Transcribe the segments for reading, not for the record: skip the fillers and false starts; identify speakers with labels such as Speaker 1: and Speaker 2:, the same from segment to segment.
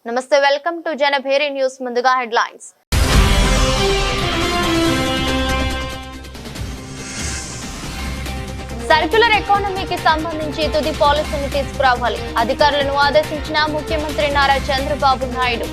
Speaker 1: నమస్తే, welcome to Janabheri news. ముందుగా headlines. Circular ఎకానమీకి సంబంధించి తుది పాలసీని తీసుకురావాలి, అధికారులను ఆదేశించిన ముఖ్యమంత్రి నారా చంద్రబాబు నాయుడు.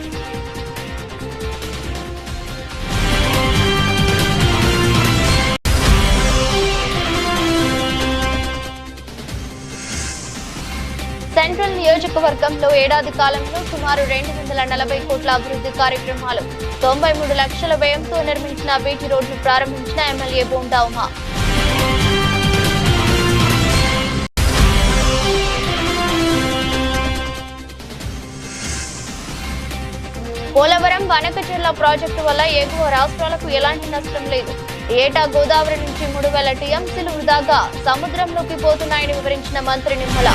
Speaker 1: సెంట్రల్ నియోజకవర్గంలో ఏడాది కాలంలో సుమారు 240 కోట్ల అభివృద్ధి కార్యక్రమాలు, 93 లక్షల వ్యయంతో నిర్మించిన బీటీ రోడ్ను ప్రారంభించిన ఎమ్మెల్యే బోండా ఉమా. పోలవరం వనకచెర్ల ప్రాజెక్టు వల్ల ఎగువ రాష్ట్రాలకు ఎలాంటి నష్టం లేదు. ఏటా గోదావరి నుంచి 3000 టీఎంసీలు వృధాగా సముద్రంలోకి పోతున్నాయని వివరించిన మంత్రి నిమ్మల.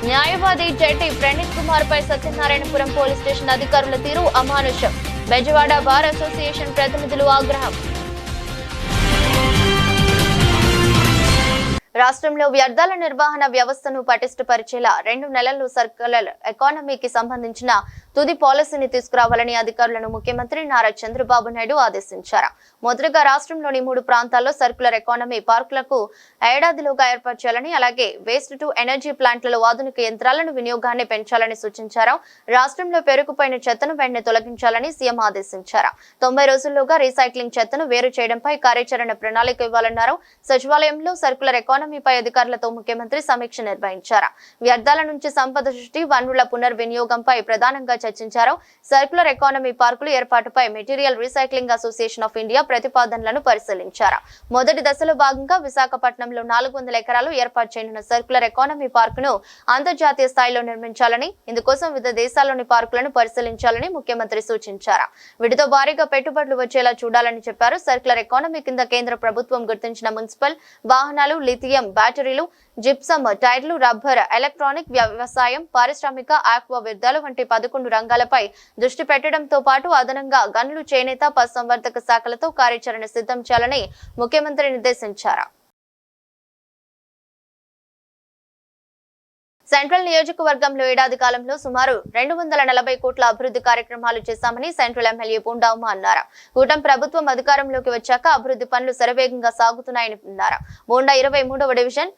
Speaker 1: న్యాయవాది జెట్టి ప్రణీత్ కుమార్ పై సత్యనారాయణపురం పోలీస్ స్టేషన్ అధికారుల తీరు అమానుషం. బెజవాడ బార్ అసోసియేషన్ ప్రతినిధులు ఆగ్రహం. రాష్ట్రంలో వ్యర్థాల నిర్వహణ వ్యవస్థను పటిష్టపరిచేలా 2 నెలల్లో సర్క్యులర్ ఎకానమీకి సంబంధించిన తుది పాలసీని తీసుకురావాలని అధికారులను ముఖ్యమంత్రి నారా చంద్రబాబు నాయుడు ఆదేశించారు. మొదటగా రాష్ట్రంలోని 3 ప్రాంతాల్లో సర్క్యులర్ ఎకానమీ పార్కులకు ఏడాదిలోగా ఏర్పాటు చేయాలని, అలాగే వేస్ట్ టు ఎనర్జీ ప్లాంట్లలో ఆధునిక యంత్రాలను వినియోగాన్ని పెంచాలని సూచించారు. రాష్ట్రంలో పేరుకుపోయిన చెత్తను వెంటనే తొలగించాలని సీఎం ఆదేశించారు. 90 రోజుల్లోగా రీసైక్లింగ్ చెత్తను వేరు చేయడంపై కార్యాచరణ ప్రణాళిక ఇవ్వాలన్నారు. సచివాలయంలో సర్క్యులర్ ఎకానమీపై అధికారులతో ముఖ్యమంత్రి సమీక్ష నిర్వహించారు. వ్యర్థాల నుంచి సంపద సృష్టి, వనరుల పునర్వినియోగంపై ప్రధానంగా చర్చించారు. సర్క్యులర్ ఎకానమీ పార్కుల ఏర్పాటుపై material recycling association of India ప్రతిపాదనలను పరిశీలించారు. మొదటి దశలో భాగంగా విశాఖపట్నంలో 400 ఎకరాలు ఏర్పాటు చేయనున్న సర్క్యులర్ ఎకానమీ పార్కును అంతర్జాతీయ స్థాయిలో నిర్మించాలని, ఇందుకోసం వివిధ దేశాల్లోని పార్కులను పరిశీలించాలని ముఖ్యమంత్రి సూచించారు. వీటితో భారీగా పెట్టుబడులు వచ్చేలా చూడాలని చెప్పారు. సర్క్యులర్ ఎకానమీ కింద కేంద్ర ప్రభుత్వం గుర్తించిన మున్సిపల్ వాహనాలు, లిథియం బ్యాటరీలు, జిప్సమ్ టైర్లు, రబ్బర్, ఎలక్ట్రానిక్, వ్యవసాయం, పారిశ్రామిక, ఆక్వా వ్యర్థాలు వంటి 11 రంగాలపై దృష్టి పెట్టడంతో పాటు అదనంగా గనులు, చేనేత, పశుసంవర్ధక శాఖలతో కార్యాచరణ సిద్ధం చేయాలని ముఖ్యమంత్రి నిర్దేశించారు. సెంట్రల్ నియోజకవర్గంలో ఏడాది కాలంలో సుమారు 240 కోట్ల అభివృద్ధి కార్యక్రమాలు చేశామని సెంట్రల్ ఎమ్మెల్యే బోండా ఉమా అన్నారు. కూటమి ప్రభుత్వం అధికారంలోకి వచ్చాక అభివృద్ధి పనులు శరవేగంగా సాగుతున్నాయని అన్నారు. బోండా 23వ డివిజన్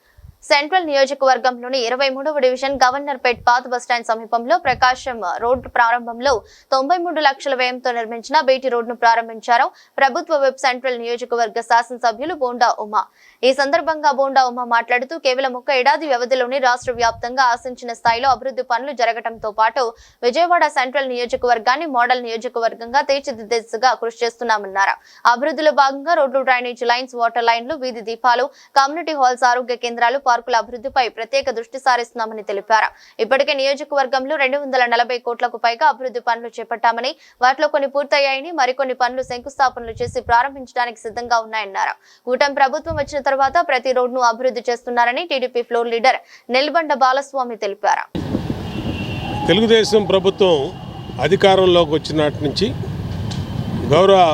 Speaker 1: సెంట్రల్ నియోజకవర్గంలోని 23వ డివిజన్ గవర్నర్ పేట్ పాత బస్టాండ్ సమీపంలో ప్రకాశం రోడ్డు ప్రారంభంలో 93 లక్షల వ్యయంతో నిర్మించిన బీటీ రోడ్ను ప్రారంభించారు. ప్రభుత్వ వెబ్ సెంట్రల్ నియోజకవర్గ శాసనసభ్యులు బోండా ఉమా. ఈ సందర్భంగా బోండా ఉమా మాట్లాడుతూ కేవలం 1 ఏడాది వ్యవధిలోని రాష్ట్ర వ్యాప్తంగా ఆశించిన స్థాయిలో అభివృద్ధి పనులు జరగడంతో పాటు విజయవాడ సెంట్రల్ నియోజకవర్గాన్ని మోడల్ నియోజకవర్గంగా తీర్చిదిద్దే దిశగా కృషి చేస్తున్నామన్నారు. అభివృద్ధిలో భాగంగా రోడ్లు, డ్రైనేజ్ లైన్స్, వాటర్ లైన్లు, వీధి దీపాలు, కమ్యూనిటీ హాల్స్, ఆరోగ్య కేంద్రాలు, పార్కుల అభివృద్ధిపై ప్రత్యేక దృష్టి సారిస్తున్నామని తెలిపారు. ఇప్పటికే నియోజకవర్గంలో 240 కోట్లకు పైగా అభివృద్ధి పనులు చేపట్టామని, వాటిలో కొన్ని పూర్తయ్యాయని, మరికొన్ని పనులు శంకుస్థాపనలు చేసి ప్రారంభించడానికి సిద్ధంగా ఉన్నాయన్నారు. కూటమి ప్రభుత్వం వచ్చిన తర్వాత ప్రతి రోడ్ను అభివృద్ధి చేస్తున్నారని TDP floor leader Nellibanda Balaswamy తెలిపారు.
Speaker 2: తెలుగుదేశం ప్రభుత్వం అధికారంలోకి వచ్చినటి నుంచి గౌరవ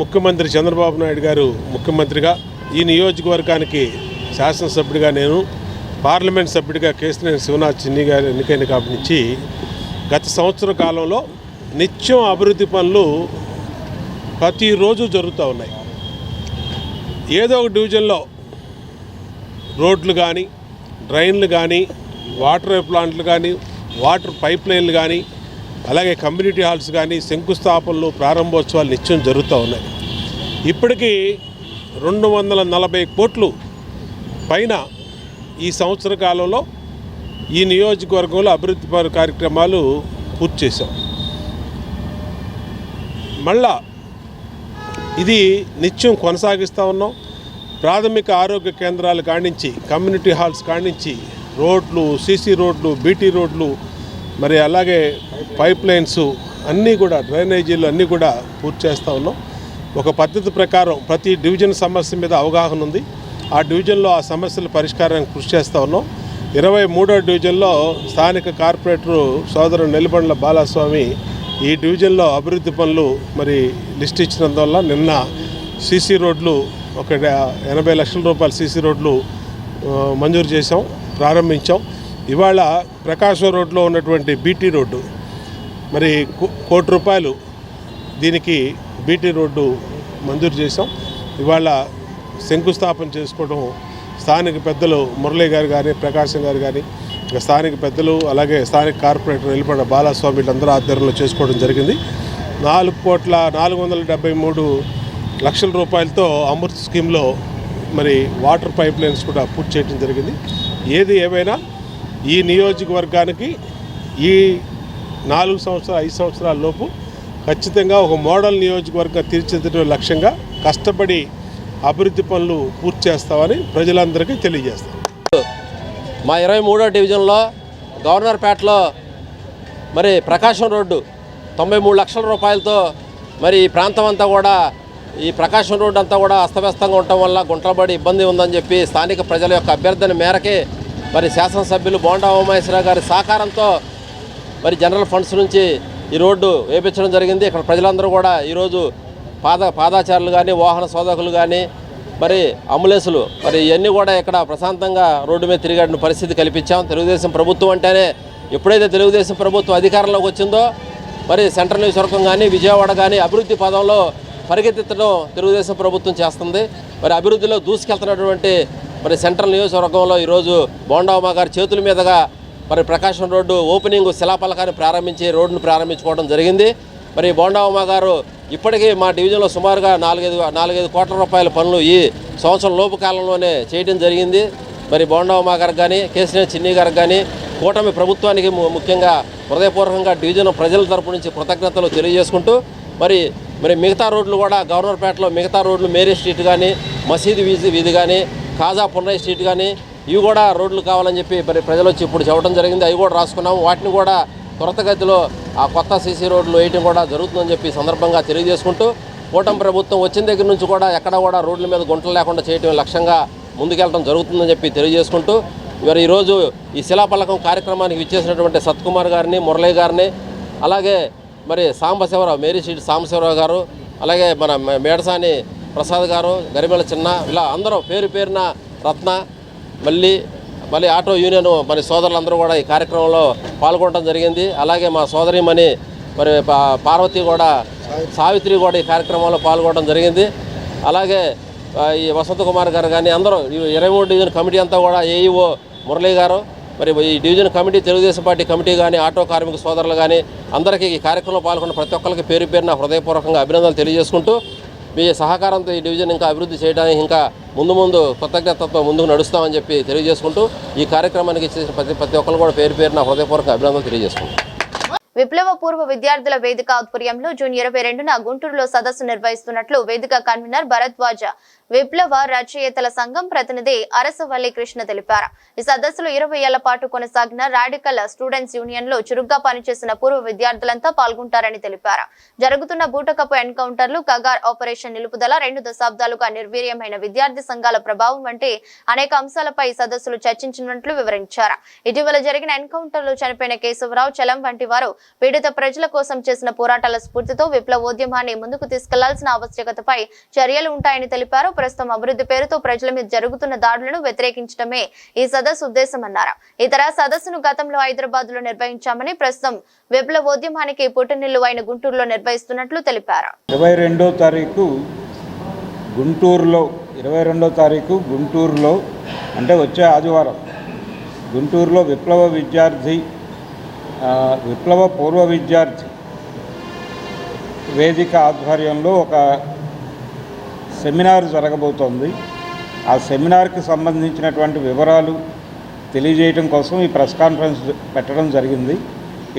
Speaker 2: ముఖ్యమంత్రి చంద్రబాబు నాయుడు గారు ముఖ్యమంత్రిగా, ఈ నియోజకవర్గానికి శాసనసభ్యుడిగా, నేను పార్లమెంట్ సభ్యుడిగా కేశినేని శివనాథ్ చిన్ని గారు ఎన్నికైన కాబట్టి నుంచి గత సంవత్సర కాలంలో నిత్యం అభివృద్ధి పనులు ప్రతిరోజు జరుగుతూ ఉన్నాయి. ఏదో ఒక డివిజన్లో రోడ్లు కానీ, డ్రైన్లు కానీ, వాటర్ ప్లాంట్లు కానీ, వాటర్ పైప్ లైన్లు కానీ, అలాగే కమ్యూనిటీ హాల్స్ కానీ శంకుస్థాపనలు, ప్రారంభోత్సవాలు నిత్యం జరుగుతూ ఉన్నాయి. ఇప్పటికీ 240 కోట్లు పైన ఈ సంవత్సర కాలంలో ఈ నియోజకవర్గంలో అభివృద్ధి కార్యక్రమాలు పూర్తి చేశాం. మళ్ళా ఇది నిత్యం కొనసాగిస్తూ ఉన్నాం. ప్రాథమిక ఆరోగ్య కేంద్రాలు కానించి, కమ్యూనిటీ హాల్స్ కానించి, రోడ్లు, సీసీ రోడ్లు, బీటీ రోడ్లు, మరి అలాగే పైప్ లైన్స్ అన్నీ కూడా, డ్రైనేజీలు అన్నీ కూడా పూర్తి చేస్తూ ఉన్నాం. ఒక పద్ధతి ప్రకారం ప్రతి డివిజన్ సమస్య మీద అవగాహన ఉంది. ఆ డివిజన్లో ఆ సమస్యల పరిష్కారానికి కృషి చేస్తూ ఉన్నాం. 23వ డివిజన్లో స్థానిక కార్పొరేటరు సోదరు నెల్లిబండ్ల బాలస్వామి ఈ డివిజన్లో అభివృద్ధి పనులు మరి లిస్ట్ ఇచ్చినందువల్ల నిన్న సీసీ రోడ్లు ఒక 80 లక్షల రూపాయల సీసీ రోడ్లు మంజూరు చేసాం, ప్రారంభించాం. ఇవాళ ప్రకాశం రోడ్లో ఉన్నటువంటి బీటీ రోడ్డు మరి ₹1 కోటి దీనికి బీటీ రోడ్డు మంజూరు చేసాం. ఇవాళ శంకుస్థాపన చేసుకోవడం స్థానిక పెద్దలు మురళీ గారు కానీ, ప్రకాశం గారు కానీ, స్థానిక పెద్దలు అలాగే స్థానిక కార్పొరేటర్ నిలబడ బాలస్వామి వీళ్ళందరూ ఆధ్వర్యంలో చేసుకోవడం జరిగింది. 4,473,00,000 రూపాయలతో అమృత్ స్కీమ్లో మరి వాటర్ పైప్ లైన్స్ కూడా పూర్తి చేయడం జరిగింది. ఏది ఏమైనా ఈ నియోజకవర్గానికి ఈ 4 సంవత్సరాలు 5 సంవత్సరాల లోపు ఖచ్చితంగా ఒక మోడల్ నియోజకవర్గం తీర్చిదిద్దడం లక్ష్యంగా కష్టపడి అభివృద్ధి పనులు పూర్తి చేస్తామని ప్రజలందరికీ తెలియజేస్తాం.
Speaker 3: మా 23వ డివిజన్లో గవర్నర్పేటలో మరి ప్రకాశం రోడ్డు 93 లక్షల రూపాయలతో మరి ఈ ప్రాంతం అంతా కూడా ఈ ప్రకాశం రోడ్డు అంతా కూడా అస్తవ్యస్తంగా ఉండటం వల్ల గుంటలబడి ఇబ్బంది ఉందని చెప్పి స్థానిక ప్రజల యొక్క అభ్యర్థన మేరకే మరి శాసనసభ్యులు బోండా ఉమామహేశ్వరరావు గారి సహకారంతో మరి జనరల్ ఫండ్స్ నుంచి ఈ రోడ్డు వేయించడం జరిగింది. ఇక్కడ ప్రజలందరూ కూడా ఈరోజు పాదాచారులు కానీ, వాహన శోధకులు కానీ, మరి అంబులెన్సులు మరి ఇవన్నీ కూడా ఇక్కడ ప్రశాంతంగా రోడ్డు మీద తిరిగే పరిస్థితి కల్పించాం. తెలుగుదేశం ప్రభుత్వం అంటేనే ఎప్పుడైతే తెలుగుదేశం ప్రభుత్వం అధికారంలోకి వచ్చిందో మరి సెంట్రల్ నియోజకవర్గం కానీ, విజయవాడ కానీ అభివృద్ధి పదంలో పరిగెత్తడం తెలుగుదేశం ప్రభుత్వం చేస్తుంది. మరి అభివృద్ధిలో దూసుకెళ్తున్నటువంటి మరి సెంట్రల్ నియోజకవర్గంలో ఈరోజు బోండా ఉమా గారి చేతుల మీదుగా మరి ప్రకాశం రోడ్డు ఓపెనింగ్ శిలాఫలకాన్ని ప్రారంభించి రోడ్డును ప్రారంభించుకోవడం జరిగింది. మరి బోండా ఉమా గారు ఇప్పటికీ మా డివిజన్లో సుమారుగా 4-5 కోట్ల రూపాయల పనులు ఈ సంవత్సరం లోపు కాలంలోనే చేయడం జరిగింది. మరి బోండా ఉమా గారికి కానీ, కేసీఆర్ చిన్ని గారికి కానీ, కూటమి ప్రభుత్వానికి ముఖ్యంగా హృదయపూర్వకంగా డివిజన్ ప్రజల తరపు నుంచి కృతజ్ఞతలు తెలియజేసుకుంటూ మరి మిగతా రోడ్లు కూడా గవర్నర్పేటలో మిగతా రోడ్లు మేరీ స్ట్రీట్ కానీ, మసీదు వీధి కానీ, ఖాజా పున్నయ్య స్ట్రీట్ కానీ ఇవి కూడా రోడ్లు కావాలని చెప్పి మరి ప్రజలు వచ్చి ఇప్పుడు చెప్పడం జరిగింది. అవి కూడా రాసుకున్నాము. వాటిని కూడా త్వరితగతిలో ఆ కొత్త సీసీ రోడ్లు వేయటం కూడా జరుగుతుందని చెప్పి సందర్భంగా తెలియజేసుకుంటూ కూటమి ప్రభుత్వం వచ్చిన దగ్గర నుంచి కూడా ఎక్కడ కూడా రోడ్ల మీద గుంటలు లేకుండా చేయటం లక్ష్యంగా ముందుకెళ్ళడం జరుగుతుందని చెప్పి తెలియజేసుకుంటూ మరి ఈరోజు ఈ శిలాఫలకం కార్యక్రమానికి విచ్చేసినటువంటి సత్కుమార్ గారిని, మురళీ గారిని, అలాగే మరి సాంబశివరావు మేరీ స్ట్రీట్ సాంబశివరావు గారు, అలాగే మన మేడసాని ప్రసాద్ గారు, గరిమెల చిన్న, ఇలా అందరూ పేరున రత్న, మళ్ళీ ఆటో యూనియన్ మరి సోదరులందరూ కూడా ఈ కార్యక్రమంలో పాల్గొనడం జరిగింది. అలాగే మా సోదరిమణి మరి పార్వతి కూడా, సావిత్రి కూడా ఈ కార్యక్రమంలో పాల్గొనడం జరిగింది. అలాగే ఈ వసంత కుమార్ గారు కానీ అందరూ 23 డివిజన్ కమిటీ అంతా కూడా ఏఈఓ మురళీ గారు, మరి ఈ division committee Telugu Desam party committee కానీ, ఆటో కార్మిక సోదరులు కానీ అందరికీ ఈ కార్యక్రమంలో పాల్గొన్న ప్రతి ఒక్కరికి పేరున హృదయపూర్వకంగా అభినందనలు తెలియజేసుకుంటూ మీ సహకారంతో ఈ డివిజన్ ఇంకా అభివృద్ధి చేయడానికి ఇంకా ముందు కృతజ్ఞతతో ముందుకు నడుస్తామని చెప్పి తెలియజేసుకుంటూ ఈ కార్యక్రమానికి ఇచ్చేసిన ప్రతి ఒక్కరు కూడా పేరున హృదయపూర్వక అభినందనలు తెలియజేసుకుంటాం.
Speaker 1: విప్లవ పూర్వ విద్యార్థుల వేదిక ఆధ్వర్యంలో జూన్ 22న గుంటూరులో సదస్సు నిర్వహిస్తున్నట్లు వేదిక కన్వీనర్ భరద్వాజ విప్లవ రచయితల సంఘం ప్రతినిధి అరసవల్లి కృష్ణ తెలిపారు. ఈ సదస్సులో 20 ఏళ్ల పాటు కొనసాగిన రాడికల్ స్టూడెంట్స్ యూనియన్ లో చురుగ్గా పనిచేసిన పూర్వ విద్యార్థులంతా పాల్గొంటారని తెలిపారు. జరుగుతున్న బూటకపు ఎన్కౌంటర్లు, కగార్ ఆపరేషన్ నిలుపుదల, 2 దశాబ్దాలుగా నిర్వీర్యమైన విద్యార్థి సంఘాల ప్రభావం వంటి అనేక అంశాలపై ఈ సదస్సులు చర్చించినట్లు వివరించారు. ఇటీవల జరిగిన ఎన్కౌంటర్లో చనిపోయిన కేశవరావు, చలం వంటి వారు పీడిత ప్రజల కోసం చేసిన పోరాటాల స్ఫూర్తితో విప్లవోద్యమాన్ని ముందుకు తీసుకెళ్లాల్సిన ఆవశ్యకతపై చర్యలు ఉంటాయని తెలిపారు. ప్రస్తుతం అభివృద్ధి పేరుతో ప్రజల మీద జరుగుతున్న దాడులను వ్యతిరేకించడమే ఈ సదస్సు ఉద్దేశమన్నారు. ఇతర సదస్సును గతంలో హైదరాబాద్ లో నిర్వహించామని, ప్రస్తుతం విప్లవోద్యమానికి పుట్టినిల్లు అయిన గుంటూరులో నిర్వహిస్తున్నట్లు తెలిపారు.
Speaker 4: 22వ తారీఖు గుంటూరులో అంటే వచ్చే ఆదివారం గుంటూరులో విప్లవ పూర్వ విద్యార్థి వేదిక ఆధ్వర్యంలో ఒక సెమినార్ జరగబోతోంది. ఆ సెమినార్కి సంబంధించినటువంటి వివరాలు తెలియజేయడం కోసం ఈ ప్రెస్ కాన్ఫరెన్స్ పెట్టడం జరిగింది.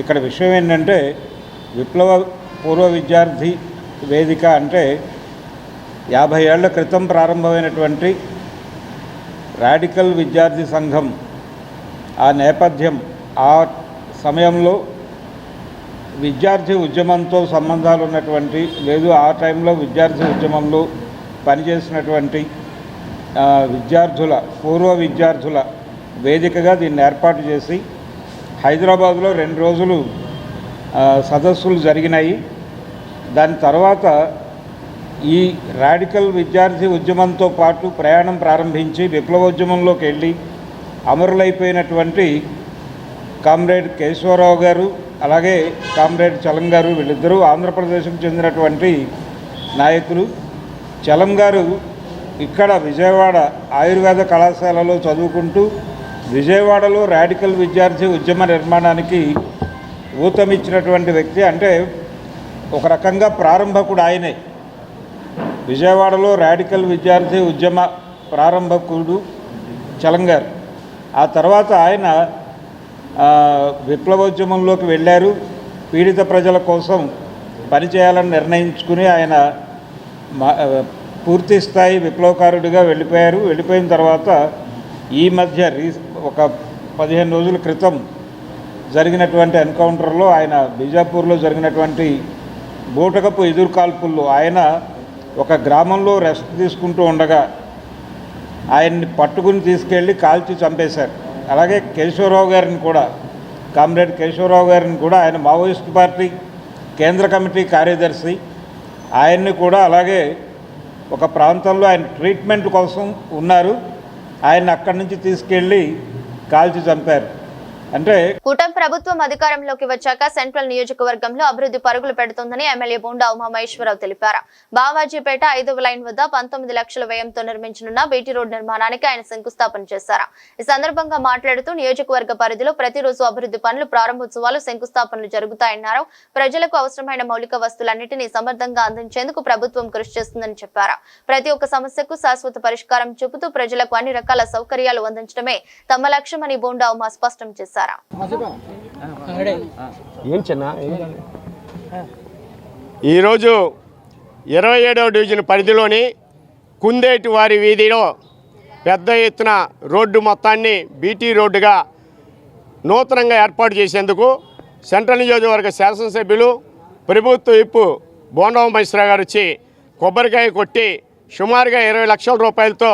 Speaker 4: ఇక్కడ విషయం ఏంటంటే విప్లవ పూర్వ విద్యార్థి వేదిక అంటే 50 ఏళ్ల క్రితం ప్రారంభమైనటువంటి రాడికల్ విద్యార్థి సంఘం ఆ నేపథ్యం, ఆ సమయంలో విద్యార్థి ఉద్యమంతో సంబంధాలు ఉన్నటువంటి లేదు ఆ టైంలో విద్యార్థి ఉద్యమంలో పనిచేసినటువంటి పూర్వ విద్యార్థుల వేదికగా దీన్ని ఏర్పాటు చేసి హైదరాబాద్లో 2 రోజులు సదస్సులు జరిగినాయి. దాని తర్వాత ఈ రాడికల్ విద్యార్థి ఉద్యమంతో పాటు ప్రయాణం ప్రారంభించి విప్లవోద్యమంలోకి వెళ్ళి అమరులైపోయినటువంటి కామ్రేడ్ కేశవరావు గారు అలాగే కామ్రేడ్ చలం గారు, వీళ్ళిద్దరూ ఆంధ్రప్రదేశ్కు చెందినటువంటి నాయకులు. చలం గారు ఇక్కడ విజయవాడ ఆయుర్వేద కళాశాలలో చదువుకుంటూ విజయవాడలో రాడికల్ విద్యార్థి ఉద్యమ నిర్మాణానికి ఊతమిచ్చినటువంటి వ్యక్తి. అంటే ఒక రకంగా ప్రారంభకుడు ఆయనే. విజయవాడలో రాడికల్ విద్యార్థి ఉద్యమ ప్రారంభకుడు చలం గారు. ఆ తర్వాత ఆయన విప్లవోద్యమంలోకి వెళ్ళారు. పీడిత ప్రజల కోసం పనిచేయాలని నిర్ణయించుకుని ఆయన పూర్తి స్థాయి విప్లవకారుడిగా వెళ్ళిపోయారు. వెళ్ళిపోయిన తర్వాత ఈ మధ్య ఒక 15 రోజుల క్రితం జరిగినటువంటి ఎన్కౌంటర్లో ఆయన బీజాపూర్లో జరిగినటువంటి బూటకపు ఎదురుకాల్పుల్లో ఆయన ఒక గ్రామంలో రెస్ట్ తీసుకుంటూ ఉండగా ఆయన్ని పట్టుకుని తీసుకెళ్ళి కాల్చి చంపేశారు. అలాగే కేశవరావు గారిని కూడా, కామ్రేడ్ కేశవరావు గారిని కూడా, ఆయన మావోయిస్ట్ పార్టీ కేంద్ర కమిటీ కార్యదర్శి, ఆయన్ని కూడా అలాగే ఒక ప్రాంతంలో ఆయన ట్రీట్మెంట్ కోసం ఉన్నారు, ఆయన అక్కడి నుంచి తీసుకెళ్ళి కాల్చి చంపారు. అంటే
Speaker 1: కూటమి ప్రభుత్వం అధికారంలోకి వచ్చాక సెంట్రల్ నియోజకవర్గంలో అభివృద్ధి పరుగులు పెడుతోందని ఎమ్మెల్యే బోండా ఉమామహేశ్వరరావు తెలిపారు. బావాజీపేట 5వ లైన్ వద్ద 19 లక్షల వ్యయంతో నిర్మించనున్న బీటీ రోడ్ నిర్మాణానికి ఆయన శంకుస్థాపన చేశారు. ఈ సందర్భంగా మాట్లాడుతూ నియోజకవర్గ పరిధిలో ప్రతిరోజు అభివృద్ధి పనులు, ప్రారంభోత్సవాలు, శంకుస్థాపనలు జరుగుతాయన్నారు. ప్రజలకు అవసరమైన మౌలిక వస్తువులన్నింటినీ సమర్థంగా అందించేందుకు ప్రభుత్వం కృషి చేస్తుందని చెప్పారు. ప్రతి ఒక్క సమస్యకు శాశ్వత పరిష్కారం చూపుతూ ప్రజలకు అన్ని రకాల సౌకర్యాలు అందించడమే తమ లక్ష్యమని బోండా ఉమా స్పష్టం చేశారు.
Speaker 5: ఈరోజు 27వ డివిజన్ పరిధిలోని కుందేటి వారి వీధిలో పెద్ద ఎత్తున రోడ్డు మొత్తాన్ని బీటీ రోడ్డుగా నూతనంగా ఏర్పాటు చేసేందుకు సెంట్రల్ నియోజకవర్గ శాసనసభ్యులు ప్రభుత్వ విప్పు బోండా ఉమామహేశ్వరరావు గారు వచ్చి కొబ్బరికాయ కొట్టి సుమారుగా 20 లక్షల రూపాయలతో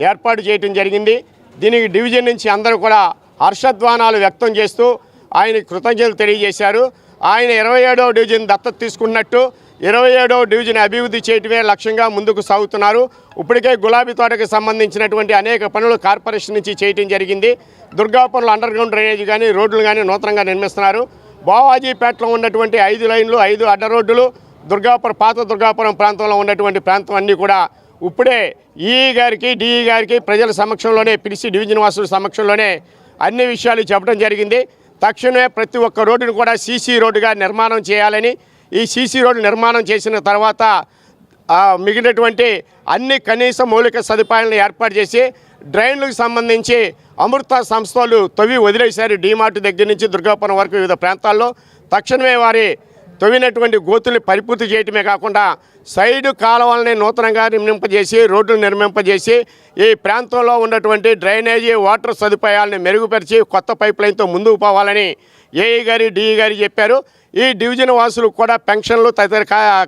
Speaker 5: ఏర్పాటు చేయడం జరిగింది. దీనికి డివిజన్ నుంచి అందరూ కూడా హర్షధ్వానాలు వ్యక్తం చేస్తూ ఆయన కృతజ్ఞతలు తెలియజేశారు. ఆయన 27వ డివిజన్ దత్తత తీసుకున్నట్టు 27వ డివిజన్ అభివృద్ధి చేయటమే లక్ష్యంగా ముందుకు సాగుతున్నారు. ఇప్పటికే గులాబీ తోటకు సంబంధించినటువంటి అనేక పనులు కార్పొరేషన్ నుంచి చేయటం జరిగింది. దుర్గాపురంలో అండర్ గ్రౌండ్ డ్రైనేజ్ కానీ, రోడ్లు కానీ నూతనంగా నిర్మిస్తున్నారు. బావాజీపేటలో ఉన్నటువంటి 5 లైన్లు, 5 అడ్డ రోడ్డులు, పాత దుర్గాపురం ప్రాంతంలో ఉన్నటువంటి ప్రాంతం అన్నీ కూడా ఇప్పుడే ఈఈ గారికి, డిఈ గారికి ప్రజల సమక్షంలోనే పిలిచి, డివిజన్ వాసుల సమక్షంలోనే అన్ని విషయాలు చెప్పడం జరిగింది. తక్షణమే ప్రతి ఒక్క రోడ్డును కూడా సీసీ రోడ్డుగా నిర్మాణం చేయాలని, ఈ సీసీ రోడ్డు నిర్మాణం చేసిన తర్వాత మిగిలినటువంటి అన్ని కనీస మౌలిక సదుపాయాలను ఏర్పాటు చేసి డ్రైన్లకు సంబంధించి అమృత సంస్థలు తవ్వి వదిలేశారు. డీమార్ట్ దగ్గర నుంచి దుర్గాపురం వరకు వివిధ ప్రాంతాల్లో. తక్షణమే వారి తవ్వినటువంటి గోతుల్ని పరిపూర్తి చేయటమే కాకుండా సైడు కాలువలని నూతనంగా నిర్మింపజేసి, రోడ్లు నిర్మింపజేసి ఈ ప్రాంతంలో ఉన్నటువంటి డ్రైనేజీ, వాటర్ సదుపాయాలను మెరుగుపరిచి కొత్త పైప్ లైన్తో ముందుకు పోవాలని ఏఈ గారి, డిఈ గారు చెప్పారు. ఈ డివిజన్ వాసులు కూడా పెన్షన్లు తదితర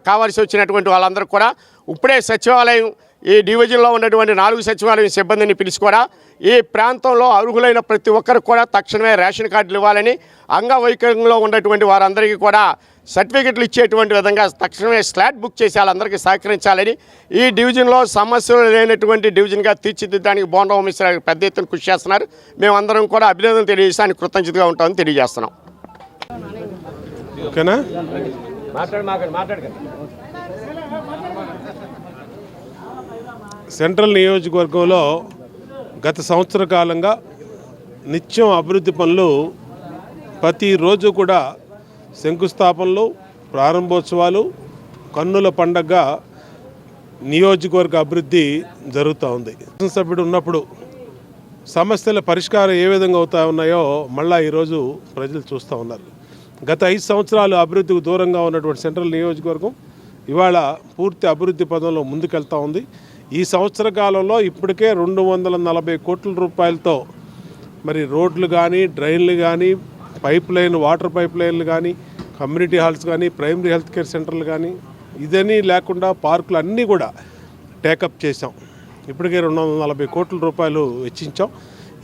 Speaker 5: కావాల్సి వచ్చినటువంటి వాళ్ళందరూ కూడా ఇప్పుడే సచివాలయం, ఈ డివిజన్లో ఉన్నటువంటి 4 సచివాలయం సిబ్బందిని పిలిచి కూడా ఈ ప్రాంతంలో అర్హులైన ప్రతి ఒక్కరికి కూడా తక్షణమే రేషన్ కార్డులు ఇవ్వాలని, అంగవైకల్యంలో ఉన్నటువంటి వారందరికీ కూడా సర్టిఫికెట్లు ఇచ్చేటువంటి విధంగా తక్షణమే స్లాట్ బుక్ చేసి వాళ్ళందరికీ సహకరించాలని, ఈ డివిజన్లో సమస్యలు లేనటువంటి డివిజన్గా తీర్చిదిద్దడానికి బోండా ఉమామహేశ్వరరావు పెద్ద ఎత్తున కృషి చేస్తున్నారు. మేమందరం కూడా అభినందన తెలియజేసి ఆయన కృతజ్ఞతగా ఉంటామని తెలియజేస్తున్నాం.
Speaker 2: ఓకేనా? సెంట్రల్ నియోజకవర్గంలో గత సంవత్సర కాలంగా నిత్యం అభివృద్ధి పనులు ప్రతిరోజు కూడా శంకుస్థాపనలు, ప్రారంభోత్సవాలు, కన్నుల పండగ నియోజకవర్గ అభివృద్ధి జరుగుతూ ఉంది. శాసనసభ్యుడు ఉన్నప్పుడు సమస్యల పరిష్కారం ఏ విధంగా అవుతా ఉన్నాయో మళ్ళీ ఈరోజు ప్రజలు చూస్తూ ఉన్నారు. గత 5 సంవత్సరాలు అభివృద్ధికి దూరంగా ఉన్నటువంటి సెంట్రల్ నియోజకవర్గం ఇవాళ పూర్తి అభివృద్ధి పదంలో ముందుకెళ్తూ ఉంది. ఈ సంవత్సర కాలంలో ఇప్పటికే 240 కోట్ల రూపాయలతో మరి రోడ్లు కానీ, డ్రైన్లు కానీ, పైప్ లైన్, వాటర్ పైప్ లైన్లు కానీ, కమ్యూనిటీ హాల్స్ కానీ, ప్రైమరీ హెల్త్ కేర్ సెంటర్లు కానీ, ఇదని లేకుండా పార్కులు అన్నీ కూడా టేకప్ చేసాం. ఇప్పటికే 240 కోట్ల రూపాయలు వెచ్చించాం.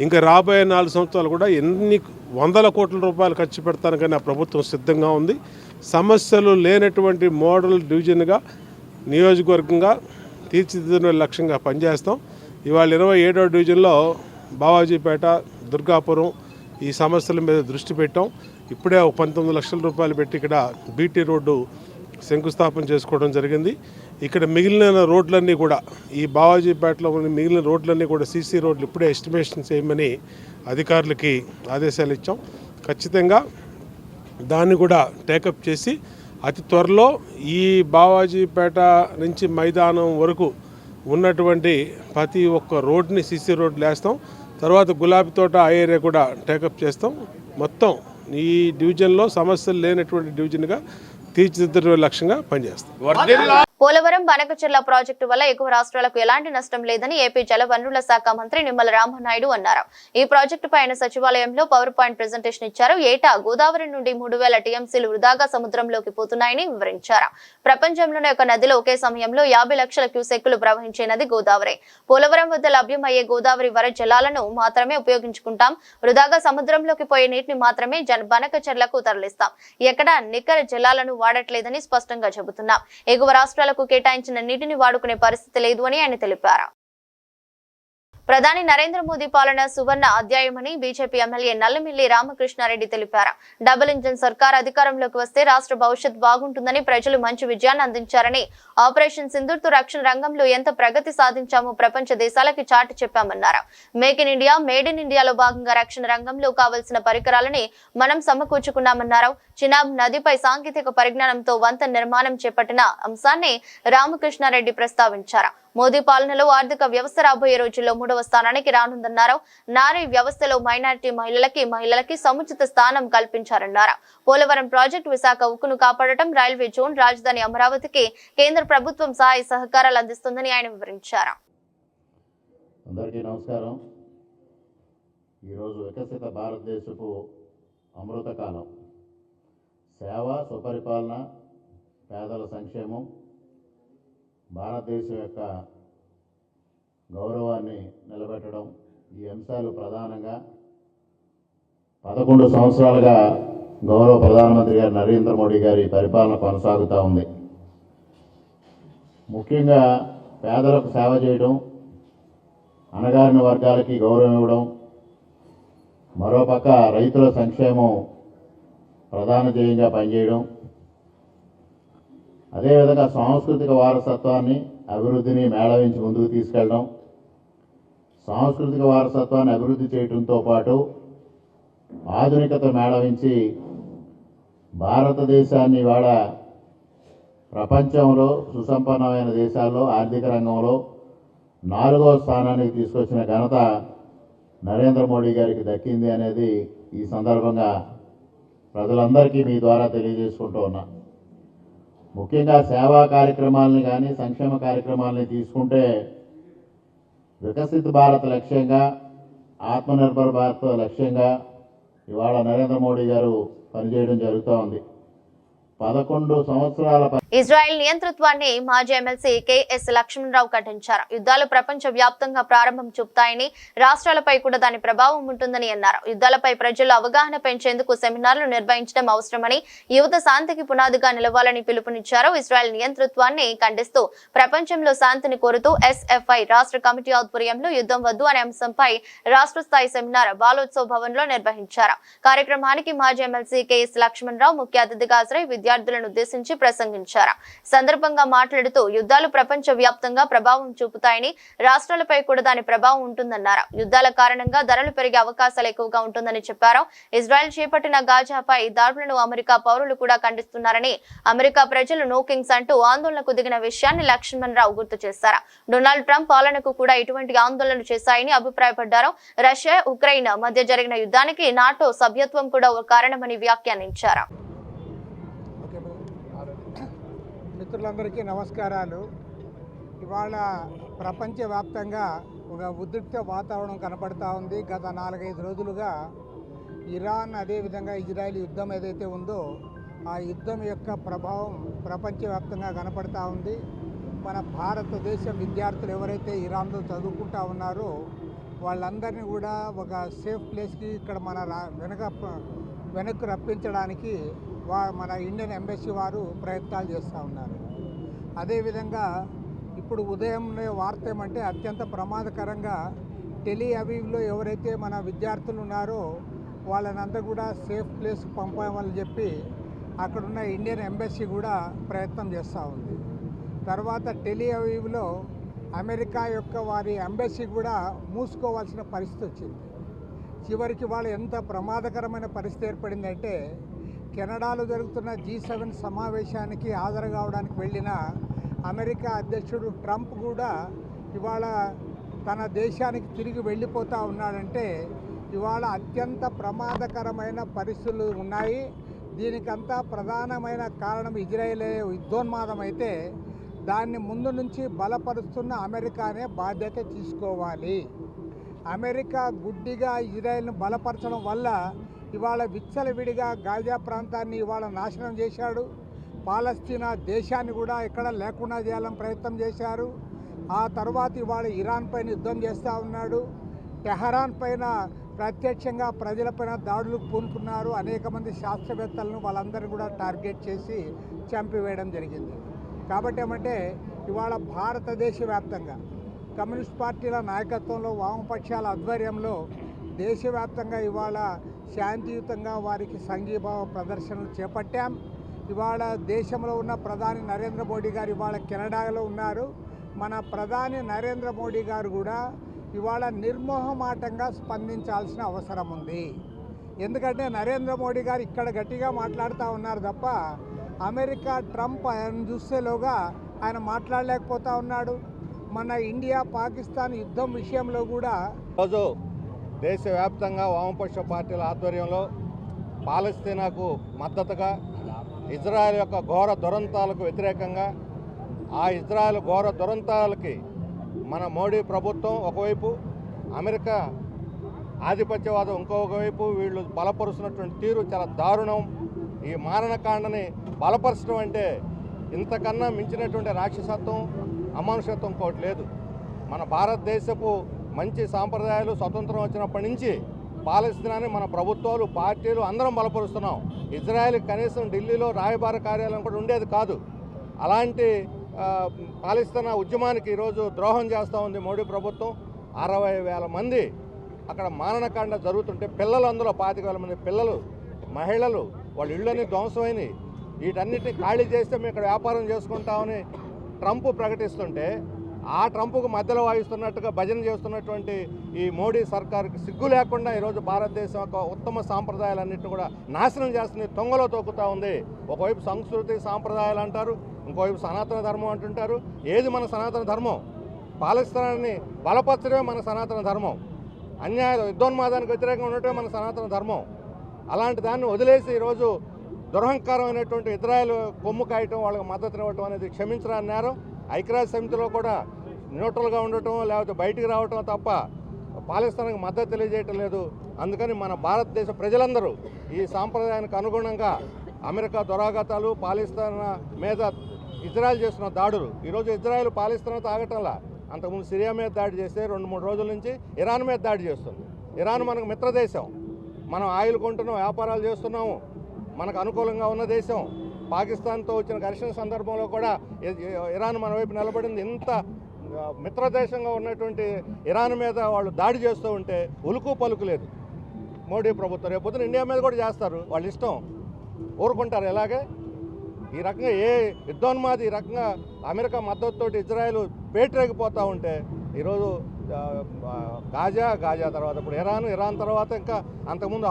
Speaker 2: ఇంకా రాబోయే 4 సంవత్సరాలు కూడా ఎన్ని వందల కోట్ల రూపాయలు ఖర్చు పెడతాను కానీ ఆ ప్రభుత్వం సిద్ధంగా ఉంది. సమస్యలు లేనటువంటి మోడల్ డివిజన్గా నియోజకవర్గంగా తీర్చిదిద్దిన లక్ష్యంగా పనిచేస్తాం. ఇవాళ 27వ డివిజన్లో బావాజీపేట, దుర్గాపురం ఈ సమస్యల మీద దృష్టి పెట్టాం. ఇప్పుడే 19 లక్షల రూపాయలు పెట్టి ఇక్కడ బీటీ రోడ్డు శంకుస్థాపన చేసుకోవడం జరిగింది. ఇక్కడ మిగిలిన రోడ్లన్నీ కూడా ఈ బావాజీపేటలో ఉన్న మిగిలిన రోడ్లన్నీ కూడా సీసీ రోడ్లు ఇప్పుడే ఎస్టిమేషన్ చేయమని అధికారులకి ఆదేశాలు ఇచ్చాం. ఖచ్చితంగా దాన్ని కూడా టేకప్ చేసి అతి త్వరలో ఈ బావాజీపేట నుంచి మైదానం వరకు ఉన్నటువంటి ప్రతి ఒక్క రోడ్ని సీసీ రోడ్లు వేస్తాం. తర్వాత గులాబీ తోట ఆ ఏరియా కూడా టేకప్ చేస్తాం. మొత్తం ఈ డివిజన్లో సమస్యలు లేనటువంటి డివిజన్గా తీర్చిదిద్దడం లక్ష్యంగా పనిచేస్తాం.
Speaker 1: పోలవరం బనకచెర్ల ప్రాజెక్టు వల్ల ఎగువ రాష్ట్రాలకు ఎలాంటి నష్టం లేదని ఏపీ జలవనరుల శాఖ మంత్రి నిమ్మల రామనాయుడు అన్నారు. ఈ ప్రాజెక్టుపై ఆయన సచివాలయంలో పవర్ పాయింట్ ప్రెజెంటేషన్ ఇచ్చారు. ఏటా గోదావరి నుండి 3000 టీఎంసీలు వృధాగా సముద్రంలోకి పోతున్నాయని వివరించారు. ప్రపంచంలోనే ఒక నదిలో ఒకే సమయంలో 50 లక్షల క్యూసెక్కులు ప్రవహించే నది గోదావరి. పోలవరం వద్ద లభ్యమయ్యే గోదావరి వర జలాలను మాత్రమే ఉపయోగించుకుంటాం. వృధాగా సముద్రంలోకి పోయే నీటిని మాత్రమే బనకచెర్లకు తరలిస్తాం. ఎక్కడా నికర జలాలను వాడట్లేదని స్పష్టంగా చెబుతున్నాం. ఎగువ రాష్ట్రాలకు కేటాయించిన నీటిని వాడుకునే పరిస్థితి లేదు అని ఆయన తెలిపారు. ప్రధాని నరేంద్ర మోదీ పాలన సువర్ణ అధ్యాయమని బీజేపీ ఎమ్మెల్యే నల్లమిల్లి రామకృష్ణారెడ్డి తెలిపారు. డబుల్ ఇంజిన్ సర్కార్ అధికారంలోకి వస్తే రాష్ట్ర భవిష్యత్ బాగుంటుందని, ప్రజలు మంచి విజయాన్ని అందించారని, ఆపరేషన్ సింధూర్తో రక్షణ రంగంలో ఎంత ప్రగతి సాధించామో ప్రపంచ దేశాలకి చాటి చెప్పామన్నారు. Make in India, made in ఇండియాలో భాగంగా రక్షణ రంగంలో కావలసిన పరికరాలని మనం సమకూర్చుకున్నామన్నారు. చినాబ్ నదిపై సాంకేతిక పరిజ్ఞానంతో వంతెన నిర్మాణం చేపట్టిన అంశాన్ని రామకృష్ణారెడ్డి ప్రస్తావించారు. మోదీ పాలనలో ఆర్థిక వ్యవస్థ రాబోయే రోజుల్లో 3వ స్థానానికి రానుందన్నారు. నారీ వ్యవస్థలో మైనారిటీ మహిళలకి సముచిత స్థానం కల్పించారన్నారు. పోలవరం ప్రాజెక్టు విశాఖ ఉక్కును కాపాడటం, రైల్వే జోన్ రాజధాని అమరావతికి కేంద్ర ప్రభుత్వం సహాయ సహకారాలు అందిస్తుందని ఆయన వివరించారు.
Speaker 6: అందరికీ నమస్కారం. ఈరోజు వికసిత భారతదేశపు అమృతకాలం. సేవ, సుపరిపాలన, పేదల సంక్షేమం, భారతదేశం యొక్క గౌరవాన్ని నిలబెట్టడం, ఈ అంశాలు ప్రధానంగా 11 సంవత్సరాలుగా గౌరవ ప్రధానమంత్రి గారు నరేంద్ర మోడీ గారి పరిపాలన కొనసాగుతూ ఉంది. ముఖ్యంగా పేదలకు సేవ చేయడం, అణగారిన వర్గాలకి గౌరవం ఇవ్వడం, మరోపక్క రైతుల సంక్షేమం ప్రధాన ధ్యేయంగా పనిచేయడం, అదేవిధంగా సాంస్కృతిక వారసత్వాన్ని, అభివృద్ధిని మేళవించి ముందుకు తీసుకెళ్ళడం, సాంస్కృతిక వారసత్వాన్ని అభివృద్ధి చేయడంతో పాటు ఆధునికత మేళవించి భారతదేశాన్ని ఇవాళ ప్రపంచంలో సుసంపన్నమైన దేశాల్లో ఆర్థిక రంగంలో 4వ స్థానానికి తీసుకొచ్చిన ఘనత నరేంద్ర మోడీ గారికి దక్కింది అనేది ఈ సందర్భంగా ప్రజలందరికీ మీ ద్వారా తెలియజేసుకుంటూ ఉన్నా. ముఖ్యంగా సేవా కార్యక్రమాలని కానీ సంక్షేమ కార్యక్రమాలని తీసుకుంటే వికసిత భారత్ లక్ష్యంగా, ఆత్మనిర్భర్ భారత్ లక్ష్యంగా ఇవాళ నరేంద్ర మోడీ గారు పనిచేయడం జరుగుతూ ఉంది. 11 సంవత్సరాల
Speaker 1: ఇజ్రాయెల్ నియంతృత్వాన్ని మాజీ ఎమ్మెల్సీ కేఎస్ లక్ష్మణరావు ఖండించారు. యుద్ధాలు ప్రపంచ వ్యాప్తంగా ప్రారంభం చూపుతాయని, రాష్ట్రాలపై కూడా దాని ప్రభావం ఉంటుందని అన్నారు. యుద్ధాలపై ప్రజల్లో అవగాహన పెంచేందుకు సెమినార్లు నిర్వహించడం అవసరమని, యువత శాంతికి పునాదిగా నిలవాలని పిలుపునిచ్చారు. ఇజ్రాయెల్ నియంతృత్వాన్ని ఖండిస్తూ ప్రపంచంలో శాంతిని కోరుతూ ఎస్ఎఫ్ఐ రాష్ట్ర కమిటీ ఆధ్వర్యంలో యుద్ధం వద్దు అనే అంశంపై రాష్ట్ర స్థాయి సెమినార్ బాలోత్సవ్ భవన్ లో నిర్వహించారు. కార్యక్రమానికి మాజీ ఎమ్మెల్సీ కేఎస్ లక్ష్మణరావు ముఖ్య అతిథిగా హాజరై విద్యార్థులను ఉద్దేశించి ప్రసంగించారు. సందర్భంగా మాట్లాడుతూ యుద్ధాలు ప్రపంచ వ్యాప్తంగా ప్రభావం చూపుతాయని, రాష్ట్రాలపై కూడా దాని ప్రభావం ఉంటుందన్నారు. యుద్ధాల కారణంగా ధరలు పెరిగే అవకాశాలు ఎక్కువగా ఉంటుందని చెప్పారు. ఇజ్రాయెల్ చేపట్టిన గాజాపై దాడులను అమెరికా పౌరులు కూడా ఖండిస్తున్నారని, అమెరికా ప్రజలు నో కింగ్స్ అంటూ ఆందోళనకు దిగిన విషయాన్ని లక్ష్మణరావు గుర్తు చేశారు. డొనాల్డ్ ట్రంప్ పాలనకు కూడా ఇటువంటి ఆందోళనలు చేశాయని అభిప్రాయపడ్డారు. రష్యా, ఉక్రెయిన్ మధ్య జరిగిన యుద్ధానికి నాటో సభ్యత్వం కూడా ఒక కారణమని వ్యాఖ్యానించారు.
Speaker 7: మిత్రులందరికీ నమస్కారాలు. ఇవాళ ప్రపంచవ్యాప్తంగా ఒక ఉద్రిక్త వాతావరణం కనపడతా ఉంది. గత 4-5 రోజులుగా ఇరాన్, అదేవిధంగా ఇజ్రాయెల్ యుద్ధం ఏదైతే ఉందో ఆ యుద్ధం యొక్క ప్రభావం ప్రపంచవ్యాప్తంగా కనపడతా ఉంది. మన భారతదేశ విద్యార్థులు ఎవరైతే ఇరాన్లో చదువుకుంటా ఉన్నారో వాళ్ళందరినీ కూడా ఒక సేఫ్ ప్లేస్కి ఇక్కడ మన వెనక్కు రప్పించడానికి మన ఇండియన్ ఎంబసీ వారు ప్రయత్నాలు చేస్తూ ఉన్నారు. అదేవిధంగా ఇప్పుడు ఉదయంలో వార్త ఏమంటే అత్యంత ప్రమాదకరంగా టెలి అవీవ్లో ఎవరైతే మన విద్యార్థులు ఉన్నారో వాళ్ళనంతా కూడా సేఫ్ ప్లేస్ పంపామని చెప్పి అక్కడున్న ఇండియన్ ఎంబసీ కూడా ప్రయత్నం చేస్తూ ఉంది. తర్వాత టెలి అవీవ్లో అమెరికా యొక్క వారి ఎంబసీ కూడా మూసుకోవాల్సిన పరిస్థితి వచ్చింది. చివరికి వాళ్ళు ఎంత ప్రమాదకరమైన పరిస్థితి ఏర్పడిందంటే కెనడాలో జరుగుతున్న G7 సమావేశానికి హాజరు కావడానికి వెళ్ళిన అమెరికా అధ్యక్షుడు ట్రంప్ కూడా ఇవాళ తన దేశానికి తిరిగి వెళ్ళిపోతూ ఉన్నాడంటే ఇవాళ అత్యంత ప్రమాదకరమైన పరిస్థితులు ఉన్నాయి. దీనికంతా ప్రధానమైన కారణం ఇజ్రాయేలే యుద్ధోన్మాదం అయితే దాన్ని ముందు నుంచి బలపరుస్తున్న అమెరికానే బాధ్యత తీసుకోవాలి. అమెరికా గుడ్డిగా ఇజ్రాయెల్ను బలపరచడం వల్ల ఇవాళ విచ్చలవిడిగా గాజా ప్రాంతాన్ని ఇవాళ నాశనం చేశాడు. పాలస్తీనా దేశాన్ని కూడా ఎక్కడ లేకుండా చేయాలని ప్రయత్నం చేశారు. ఆ తర్వాత ఇవాళ ఇరాన్ పైన యుద్ధం చేస్తూ ఉన్నాడు. టెహరాన్ పైన ప్రత్యక్షంగా ప్రజలపైన దాడులకు పూనుకున్నారు. అనేక మంది శాస్త్రవేత్తలను వాళ్ళందరినీ కూడా టార్గెట్ చేసి చంపివేయడం జరిగింది. కాబట్టి ఏమంటే ఇవాళ భారతదేశ వ్యాప్తంగా కమ్యూనిస్ట్ పార్టీల నాయకత్వంలో వామపక్షాల ఆధ్వర్యంలో దేశవ్యాప్తంగా ఇవాళ శాంతియుతంగా వారికి సంఘీభావ ప్రదర్శనలు చేపట్టాం. ఇవాళ దేశంలో ఉన్న ప్రధాని నరేంద్ర మోడీ గారు ఇవాళ కెనడాలో ఉన్నారు. మన ప్రధాని నరేంద్ర మోడీ గారు కూడా ఇవాళ నిర్మోహమాటంగా స్పందించాల్సిన అవసరం ఉంది. ఎందుకంటే నరేంద్ర మోడీ గారు ఇక్కడ గట్టిగా మాట్లాడుతూ ఉన్నారు తప్ప అమెరికా ట్రంప్ ఆయన చూసేలోగా ఆయన మాట్లాడలేకపోతూ ఉన్నాడు. మన ఇండియా పాకిస్తాన్ యుద్ధం విషయంలో కూడా
Speaker 8: రోజు దేశవ్యాప్తంగా వామపక్ష పార్టీల ఆధ్వర్యంలో పాలస్తీనాకు మద్దతుగా ఇజ్రాయెల్ యొక్క ఘోర దురంతాలకు వ్యతిరేకంగా ఆ ఇజ్రాయెల్ ఘోర దురంతాలకి మన మోడీ ప్రభుత్వం ఒకవైపు, అమెరికా ఆధిపత్యవాదం ఇంకొక వైపు వీళ్ళు బలపరుస్తున్నటువంటి తీరు చాలా దారుణం. ఈ మారణకాండని బలపరచడం అంటే ఇంతకన్నా మించినటువంటి రాక్షసత్వం, అమానుషత్వం ఇంకోటి లేదు. మన భారతదేశపు మంచి సాంప్రదాయాలు స్వతంత్రం వచ్చినప్పటి నుంచి పాలస్తీనాని మన ప్రభుత్వాలు, పార్టీలు అందరం బలపరుస్తున్నాం. ఇజ్రాయెల్ కనీసం ఢిల్లీలో రాయబార కార్యాలయం కూడా ఉండేది కాదు. అలాంటి పాలస్తీనా ఉద్యమానికి ఈరోజు ద్రోహం చేస్తూ ఉంది మోడీ ప్రభుత్వం. 60,000 మంది అక్కడ మారణకాండ జరుగుతుంటే పిల్లలు, అందులో 25,000 మంది పిల్లలు, మహిళలు, వాళ్ళ ఇళ్ళని ధ్వంసమైనవి. వీటన్నిటిని ఖాళీ చేస్తే మేము ఇక్కడ వ్యాపారం చేసుకుంటామని ట్రంప్ ప్రకటిస్తుంటే ఆ ట్రంప్కు మధ్యలో వాయిస్తున్నట్టుగా భజన చేస్తున్నటువంటి ఈ మోడీ సర్కారుకి సిగ్గు లేకుండా ఈరోజు భారతదేశం యొక్క ఉత్తమ సాంప్రదాయాలన్నింటినీ కూడా నాశనం చేస్తుంది, తొంగలో తొక్కుతూ ఉంది. ఒకవైపు సంస్కృతి సాంప్రదాయాలు అంటారు, ఇంకోవైపు సనాతన ధర్మం అంటుంటారు. ఏది మన సనాతన ధర్మం? పాలస్తీనాన్ని బలపరచడమే మన సనాతన ధర్మం. అన్యాయ యుద్ధోన్మాదానికి వ్యతిరేకంగా ఉండటమే మన సనాతన ధర్మం. అలాంటి దాన్ని వదిలేసి ఈరోజు దురహంకారమైనటువంటి ఇజ్రాయెల్ కొమ్ము కాయటం, వాళ్ళకి మద్దతు ఇవ్వటం అనేది క్షమించరాని నేరం. ఐక్యరాజ్య సమితిలో కూడా న్యూట్రల్గా ఉండటం లేకపోతే బయటికి రావటం తప్ప పాలస్తీనానికి మద్దతు తెలియజేయటం లేదు. అందుకని మన భారతదేశ ప్రజలందరూ ఈ సాంప్రదాయానికి అనుగుణంగా అమెరికా దురాఘాతాలు, పాలస్తీనా మీద ఇజ్రాయెల్ చేస్తున్న దాడులు, ఈరోజు ఇజ్రాయెల్ పాలస్తీనాతో ఆగటంలా. అంతకుముందు సిరియా మీద దాడి చేస్తే 2-3 రోజుల నుంచి ఇరాన్ మీద దాడి చేస్తుంది. ఇరాన్ మనకు మిత్రదేశం, మనం ఆయిల్ కొంటున్నాం, వ్యాపారాలు చేస్తున్నాము, మనకు అనుకూలంగా ఉన్న దేశం. పాకిస్తాన్తో వచ్చిన ఘర్షణ సందర్భంలో కూడా ఇరాన్ మన వైపు నిలబడింది. ఇంత మిత్రదేశంగా ఉన్నటువంటి ఇరాన్ మీద వాళ్ళు దాడి చేస్తూ ఉంటే ఉలుకు పలుకు లేదు మోడీ ప్రభుత్వం. రేపొద్దున ఇండియా మీద కూడా చేస్తారు, వాళ్ళ ఇష్టం. ఊరుకుంటారు ఇలాగే? ఈ రకంగా ఏ యుద్ధోన్మాది ఈ రకంగా అమెరికా మద్దతుతోటి ఇజ్రాయెల్ పేటరేగిపోతూ ఉంటే ఈరోజు గాజా తర్వాత ఇప్పుడు ఇరాన్ తర్వాత ఇంకా అంతకుముందు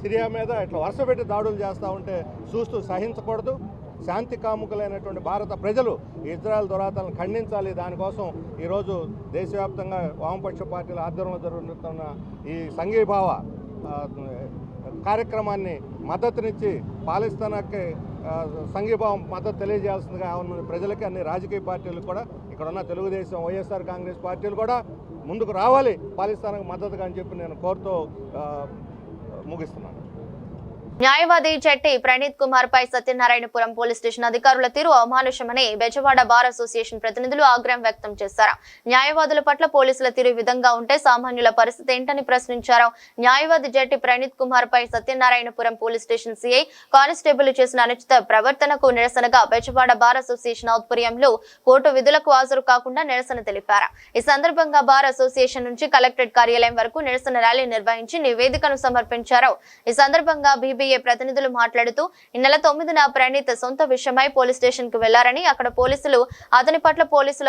Speaker 8: సిరియా మీద ఇట్లా వరుస పెట్టి దాడులు చేస్తూ ఉంటే చూస్తూ సహించకూడదు. శాంతి కాముకులైనటువంటి భారత ప్రజలు ఇజ్రాయెల్ దురాతలను ఖండించాలి. దానికోసం ఈరోజు దేశవ్యాప్తంగా వామపక్ష పార్టీల ఆధ్వర్యంలో జరుగుతున్న ఈ సంఘీభావ కార్యక్రమాన్ని మద్దతునిచ్చి పాలస్తీనాకి సంఘీభావం మద్దతు తెలియజేయాల్సిందిగా ఉన్న ప్రజలకి, అన్ని రాజకీయ పార్టీలు కూడా, ఇక్కడ ఉన్న తెలుగుదేశం, వైఎస్ఆర్ కాంగ్రెస్ పార్టీలు కూడా ముందుకు రావాలి పాలస్తీనాకు మద్దతుగా అని చెప్పి నేను కోరుతూ ముగిస్తున్నాను.
Speaker 1: న్యాయవాది చెట్టి ప్రణీత్ కుమార్ పై సత్యనారాయణపురం పోలీస్ స్టేషన్ అధికారుల తీరు అమానుషమని బెజవాడ బార్ అసోసియేషన్ ప్రతినిధులు ఆగ్రహం వ్యక్తం చేశారు. న్యాయవాదుల పట్ల పోలీసుల తీరు విధంగా ఉంటే సామాన్యుల పరిస్థితి ఏంటని ప్రశ్నించారు. న్యాయవాది చెట్టి ప్రణీత్ కుమార్ పై Satyanarayanapuram police station CI constable చేసిన అనుచిత ప్రవర్తనకు నిరసనగా బెజవాడ బార్ అసోసియేషన్ ఆధ్వర్యంలో కోర్టు విధులకు హాజరు కాకుండా నిరసన తెలిపారు. ఈ సందర్భంగా బార్ అసోసియేషన్ నుంచి కలెక్టరేట్ కార్యాలయం వరకు నిరసన ర్యాలీ నిర్వహించి నివేదికను సమర్పించారు. ఈ సందర్భంగా బీబీఏ ప్రతినిధులు మాట్లాడుతూ ఈ నెల 9న ప్రణీత్ సొంత విషయమై పోలీస్ స్టేషన్ కు వెళ్లారని, అక్కడ పోలీసులు అతని పట్ల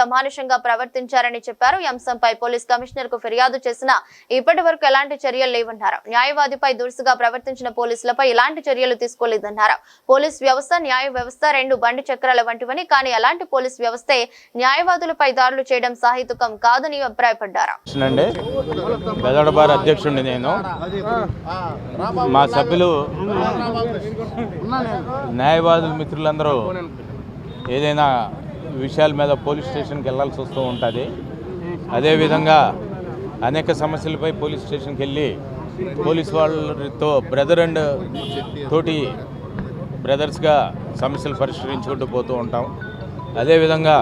Speaker 1: అమానుషంగా ప్రవర్తించారని చెప్పారు. ఈ అంశంపై పోలీస్ కమిషనర్ కు ఫిర్యాదు చేసినా ఇప్పటి వరకు ఎలాంటి చర్యలు లేవన్నారు. న్యాయవాదిపై దురుసుగా ప్రవర్తించిన పోలీసులపై ఎలాంటి చర్యలు తీసుకోలేదన్నారు. పోలీస్ వ్యవస్థ, న్యాయ వ్యవస్థ రెండు బండి చక్రాల వంటివని, కానీ అలాంటి పోలీస్ వ్యవస్థే న్యాయవాదులపై దాడులు చేయడం సాహిత్యకం కాదని అభిప్రాయపడ్డారు.
Speaker 9: అధ్యక్షుడిని నేను, మా సభ్యులు న్యాయవాదుల మిత్రులందరూ ఏదైనా విషయాల మీద పోలీస్ స్టేషన్కి వెళ్ళాల్సి వస్తూ ఉంటుంది. అదేవిధంగా అనేక సమస్యలపై పోలీస్ స్టేషన్కి వెళ్ళి పోలీస్ వాళ్ళతో బ్రదర్ అండ్ తోటి బ్రదర్స్గా సమస్యలు పరిష్కరించుకుంటూ పోతూ ఉంటాం. అదేవిధంగా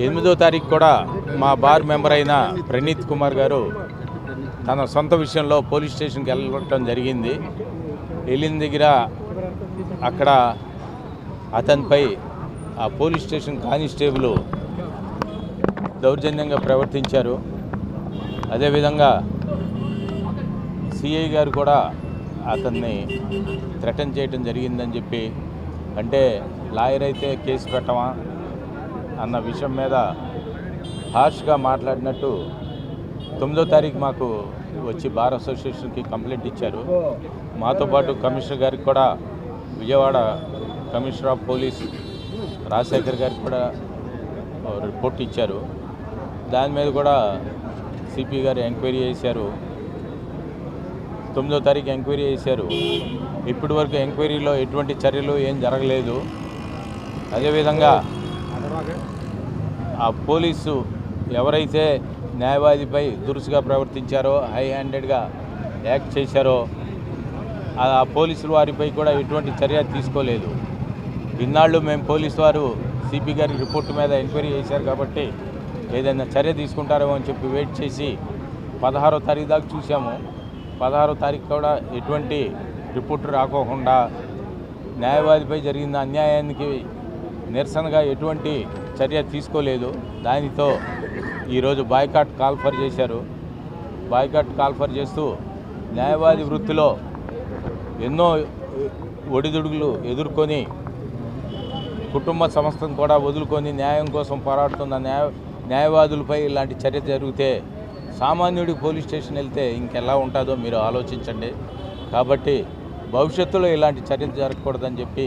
Speaker 9: 8వ తారీఖు కూడా మా బార్ మెంబర్ అయిన ప్రణీత్ కుమార్ గారు తన సొంత విషయంలో పోలీస్ స్టేషన్కి వెళ్ళడం జరిగింది. వెళ్ళిన దగ్గర అక్కడ అతనిపై ఆ పోలీస్ స్టేషన్ కానిస్టేబుల్ దౌర్జన్యంగా ప్రవర్తించారు. అదేవిధంగా సిఐ గారు కూడా అతన్ని థ్రెటన్ చేయడం జరిగిందని చెప్పి, అంటే లాయర్ అయితే కేసు పెట్టమా అన్న విషయం మీద హార్ష్గా మాట్లాడినట్టు 9వ తారీఖు మాకు వచ్చి బార్ అసోసియేషన్కి కంప్లైంట్ ఇచ్చారు. మాతో పాటు కమిషనర్ గారికి కూడా, Vijayawada commissioner of police Rajasekhar గారికి కూడా రిపోర్ట్ ఇచ్చారు. దాని మీద కూడా సిపి గారు ఎంక్వైరీ చేశారు. 9వ తారీఖు ఎంక్వైరీ చేశారు. ఇప్పటి వరకు ఎంక్వైరీలో ఎటువంటి చర్యలు ఏం జరగలేదు. అదేవిధంగా ఆ పోలీసు ఎవరైతే న్యాయవాదిపై దురుసుగా ప్రవర్తించారో, హై హ్యాండెడ్గా యాక్ట్ చేశారో, ఆ పోలీసులు వారిపై కూడా ఎటువంటి చర్య తీసుకోలేదు. ఇన్నాళ్ళు మేము పోలీసు వారు సిపి గారి రిపోర్టు మీద ఎంక్వైరీ చేశారు కాబట్టి ఏదైనా చర్య తీసుకుంటారేమో అని చెప్పి వెయిట్ చేసి 16వ తారీఖు దాకా చూసాము. 16వ తారీఖు కూడా ఎటువంటి రిపోర్టు రాకోకుండా న్యాయవాదిపై జరిగిన అన్యాయానికి నిరసనగా ఎటువంటి చర్య తీసుకోలేదు. దానితో ఈరోజు బాయ్కాట్ కాల్ఫర్ చేశారు. బాయ్కాట్ కాల్ఫర్ చేస్తూ న్యాయవాది వృత్తిలో ఎన్నో ఒడిదుడుగులు ఎదుర్కొని కుటుంబ సంస్థను కూడా వదులుకొని న్యాయం కోసం పోరాడుతున్న న్యాయవాదులపై ఇలాంటి చర్య జరిగితే సామాన్యుడి పోలీస్ స్టేషన్ వెళ్తే ఇంకెలా ఉంటుందో మీరు ఆలోచించండి. కాబట్టి భవిష్యత్తులో ఇలాంటి చర్యలు జరగకూడదని చెప్పి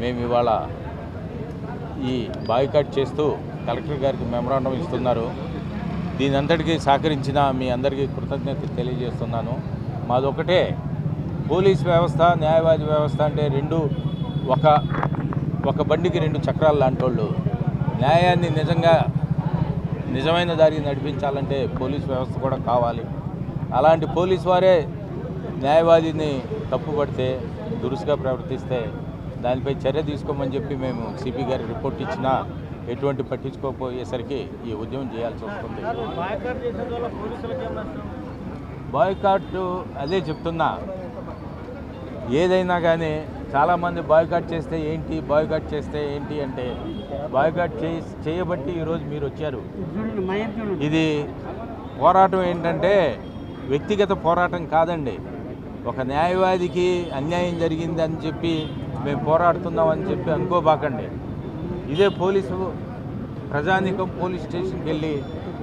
Speaker 9: మేము ఇవాళ ఈ బాయ్కాట్ చేస్తూ కలెక్టర్ గారికి మెమరాండం ఇస్తున్నారు. దీని అంతటికీ సహకరించిన మీ అందరికీ కృతజ్ఞతలు తెలియజేస్తున్నాను. మాదొకటే, పోలీస్ వ్యవస్థ, న్యాయవాది వ్యవస్థ అంటే రెండు ఒక బండికి 2 చక్రాలు లాంటి వాళ్ళు. న్యాయాన్ని నిజమైన దారికి నడిపించాలంటే పోలీస్ వ్యవస్థ కూడా కావాలి. అలాంటి పోలీసు వారే న్యాయవాదిని తప్పుపడితే, దురుసుగా ప్రవర్తిస్తే దానిపై చర్య తీసుకోమని చెప్పి మేము సిపి గారికి రిపోర్ట్ ఇచ్చినా ఎటువంటి పట్టించుకోకపోయేసరికి ఈ ఉద్యమం చేయాల్సి వస్తుంది. బాయ్కాట్ అదే చెప్తున్నా, ఏదైనా కానీ చాలామంది బాయ్కాట్ చేస్తే ఏంటి అంటే బాయ్కాట్ చేయబట్టి ఈరోజు మీరు వచ్చారు. ఇది పోరాటం ఏంటంటే వ్యక్తిగత పోరాటం కాదండి. ఒక న్యాయవాదికి అన్యాయం జరిగిందని చెప్పి మేము పోరాడుతున్నామని చెప్పి అనుకోబాకండి. ఇదే పోలీసు ప్రజానీకం పోలీస్ స్టేషన్కి వెళ్ళి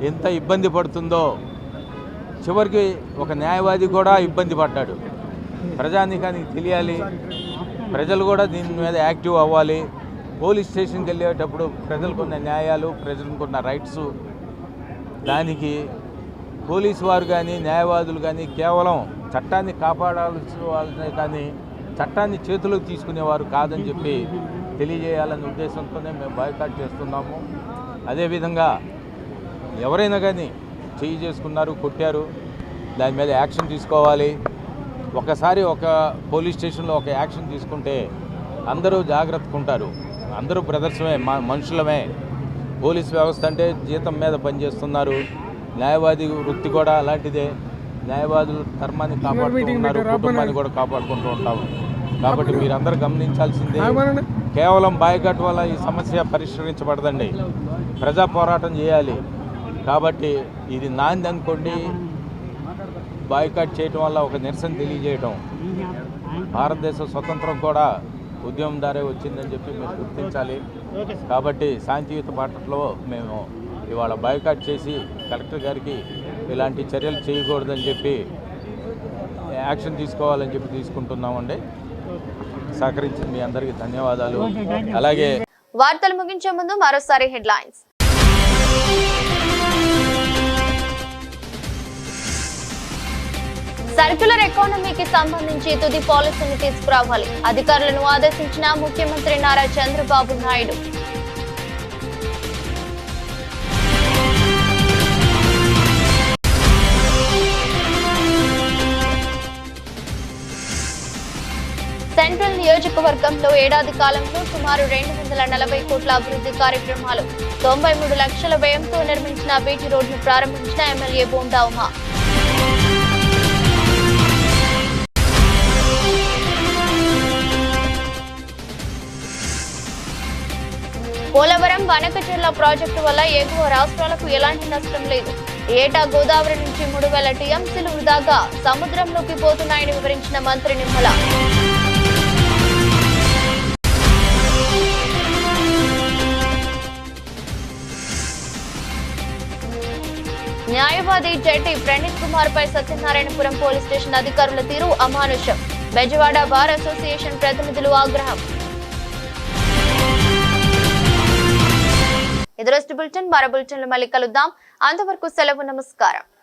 Speaker 9: ఎంత ఇబ్బంది పడుతుందో, చివరికి ఒక న్యాయవాది కూడా ఇబ్బంది పడ్డాడు. ప్రజానీకానికి తెలియాలి, ప్రజలు కూడా దీని మీద యాక్టివ్ అవ్వాలి. పోలీస్ స్టేషన్కి వెళ్ళేటప్పుడు ప్రజలకున్న న్యాయాలు, ప్రజలకున్న రైట్స్, దానికి పోలీసు వారు కానీ న్యాయవాదులు కానీ కేవలం చట్టాన్ని కాపాడాల్సిన వాళ్ళనే కానీ చట్టాన్ని చేతిలోకి తీసుకునేవారు కాదని చెప్పి తెలియజేయాలనే ఉద్దేశంతోనే మేము బాయ్కాట్ చేస్తున్నాము. అదేవిధంగా ఎవరైనా కానీ చేయి చేసుకున్నారు, కొట్టారు, దాని మీద యాక్షన్ తీసుకోవాలి. ఒకసారి ఒక పోలీస్ స్టేషన్లో ఒక యాక్షన్ తీసుకుంటే అందరూ జాగ్రత్తగా ఉంటారు. అందరూ బ్రదర్స్మే, మనుషులమే. పోలీస్ వ్యవస్థ అంటే జీతం మీద పనిచేస్తున్నారు. న్యాయవాది వృత్తి కూడా అలాంటిదే. న్యాయవాదులు ధర్మాన్ని కాపాడుతూ ఉన్నారు, కుటుంబాన్ని కూడా కాపాడుకుంటూ ఉంటాము. కాబట్టి మీరందరూ గమనించాల్సిందే, కేవలం బాయ్కాట్ వల్ల ఈ సమస్య పరిష్కరించబడదండి. ప్రజా పోరాటం చేయాలి. కాబట్టి ఇది నాంది అనుకోండి. బాయ్కాట్ చేయటం వల్ల ఒక నిరసన తెలియజేయటం, భారతదేశ స్వతంత్రం కూడా ఉద్యమం ద్వారా వచ్చిందని చెప్పి మీరు గుర్తించాలి. కాబట్టి శాంతియుత పాటలో మేము ఇవాళ బాయ్కాట్ చేసి కలెక్టర్ గారికి ఇలాంటి చర్యలు చేయకూడదని చెప్పి యాక్షన్ తీసుకోవాలని చెప్పి తీసుకుంటున్నామండి. సహకరించిన మీ అందరికీ ధన్యవాదాలు. అలాగే
Speaker 1: వార్తలు ముగించే ముందు మరోసారి హెడ్లైన్స్. సర్క్యులర్ ఎకానమీకి సంబంధించి తుది పాలసీని తీసుకురావాలి, అధికారులను ఆదేశించిన ముఖ్యమంత్రి నారా చంద్రబాబు నాయుడు. సెంట్రల్ నియోజకవర్గంలో ఏడాది కాలంలో సుమారు 240 కోట్ల అభివృద్ధి కార్యక్రమాలు, 93 లక్షల వ్యయంతో నిర్మించిన బీటీ రోడ్ను ప్రారంభించిన ఎమ్మెల్యే బోండా ఉమా. పోలవరం వనకచెర్ల ప్రాజెక్టు వల్ల ఎగువ రాష్ట్రాలకు ఎలాంటి నష్టం లేదు. ఏటా గోదావరి నుంచి 3000 టీఎంసీలు వృధాగా సముద్రంలోకి పోతున్నాయని వివరించిన మంత్రి నిమ్మల. న్యాయవాది జెట్టి ప్రణీత్ కుమార్ పై సత్యనారాయణపురం పోలీస్ స్టేషన్ అధికారుల తీరు అమానుషం, బెజవాడ బార్ అసోసియేషన్ ప్రతినిధులు ఆగ్రహం. ఇది రోజు బులెటిన్. మరో బులెటిన్లో మళ్ళీ కలుద్దాం. అంతవరకు సెలవు. నమస్కారం.